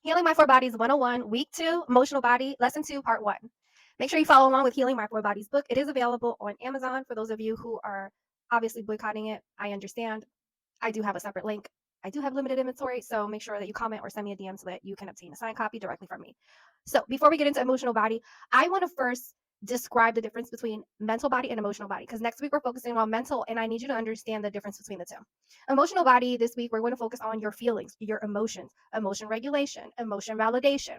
Healing My Four Bodies 101, Week 2, Emotional Body, Lesson 2, Part 1. Make sure you follow along with Healing My Four Bodies book. It is available on Amazon for those of you who are obviously boycotting it. I understand. I do have a separate link. I do have limited inventory, so make sure that you comment or send me a DM so that you can obtain a signed copy directly from me. So, before we get into emotional body, I want to first describe the difference between mental body and emotional body because next week we're focusing on mental, and I need you to understand the difference between the two. Emotional body, this week we're going to focus on your feelings, your emotions, emotion regulation, emotion validation.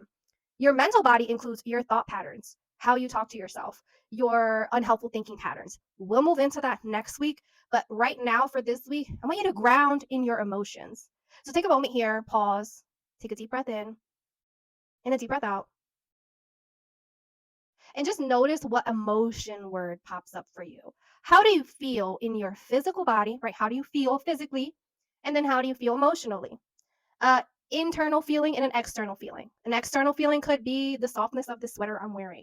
Your mental body includes your thought patterns, how you talk to yourself, your unhelpful thinking patterns. We'll move into that next week, but right now for this week, I want you to ground in your emotions. So take a moment here, pause, take a deep breath in and a deep breath out, and just notice what emotion word pops up for you. How do you feel in your physical body, right? How do you feel physically? And then how do you feel emotionally? Uh, Internal feeling and an external feeling. An external feeling could be the softness of the sweater I'm wearing.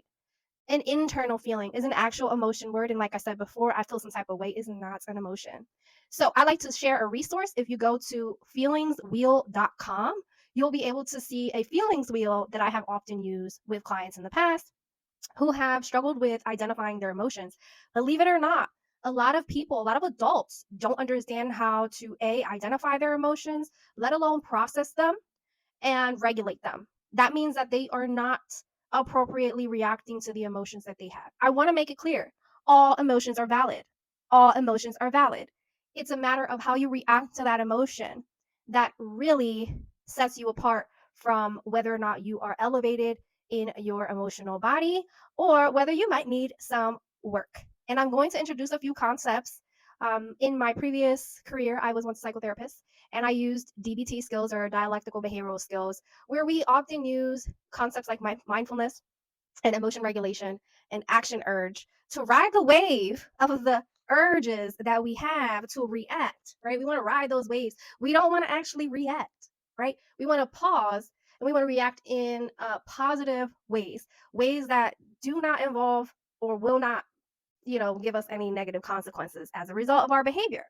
An internal feeling is an actual emotion word. And like I said before, I feel some type of way is not an emotion. So I like to share a resource. If you go to feelingswheel.com, you'll be able to see a feelings wheel that I have often used with clients in the past who have struggled with identifying their emotions. Believe it or not, a lot of people, a lot of adults don't understand how to identify their emotions, let alone process them and regulate them. That means that they are not appropriately reacting to the emotions that they have. I want to make it clear all emotions are valid. All emotions are valid. It's a matter of how you react to that emotion that really sets you apart from whether or not you are elevated in your emotional body or whether you might need some work. And I'm going to introduce a few concepts. In my previous career, I was once a psychotherapist and I used DBT skills or dialectical behavioral skills, where we often use concepts like mindfulness and emotion regulation and action urge to ride the wave of the urges that we have to react, right? We want to ride those waves. We don't want to actually react, right? We want to pause and we want to react in positive ways, ways that do not involve or will not give us any negative consequences as a result of our behavior.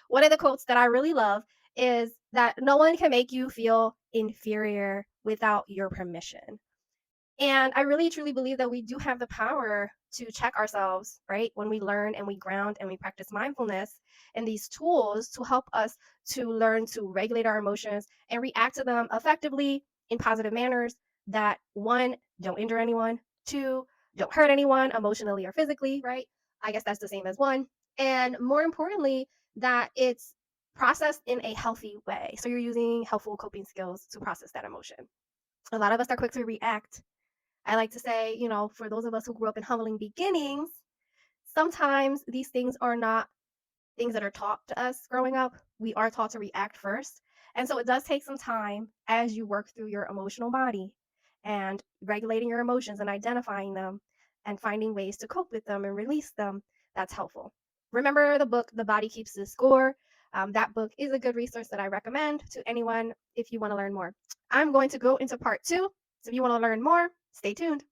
One of the quotes that I really love is that no one can make you feel inferior without your permission. And I really truly believe that we do have the power to check ourselves, right? When we learn and we ground and we practice mindfulness and these tools to help us to learn to regulate our emotions and react to them effectively in positive manners that one, don't injure anyone, two, don't hurt anyone emotionally or physically, right? I guess that's the same as one. And more importantly, that it's processed in a healthy way. So you're using helpful coping skills to process that emotion. A lot of us are quick to react. I like to say, for those of us who grew up in humbling beginnings, sometimes these things are not things that are taught to us growing up. We are taught to react first. And so it does take some time as you work through your emotional body and regulating your emotions and identifying them and finding ways to cope with them and release them. That's helpful. Remember the book, The Body Keeps the Score. That book is a good resource that I recommend to anyone if you want to learn more. I'm going to go into part two. So if you want to learn more, stay tuned.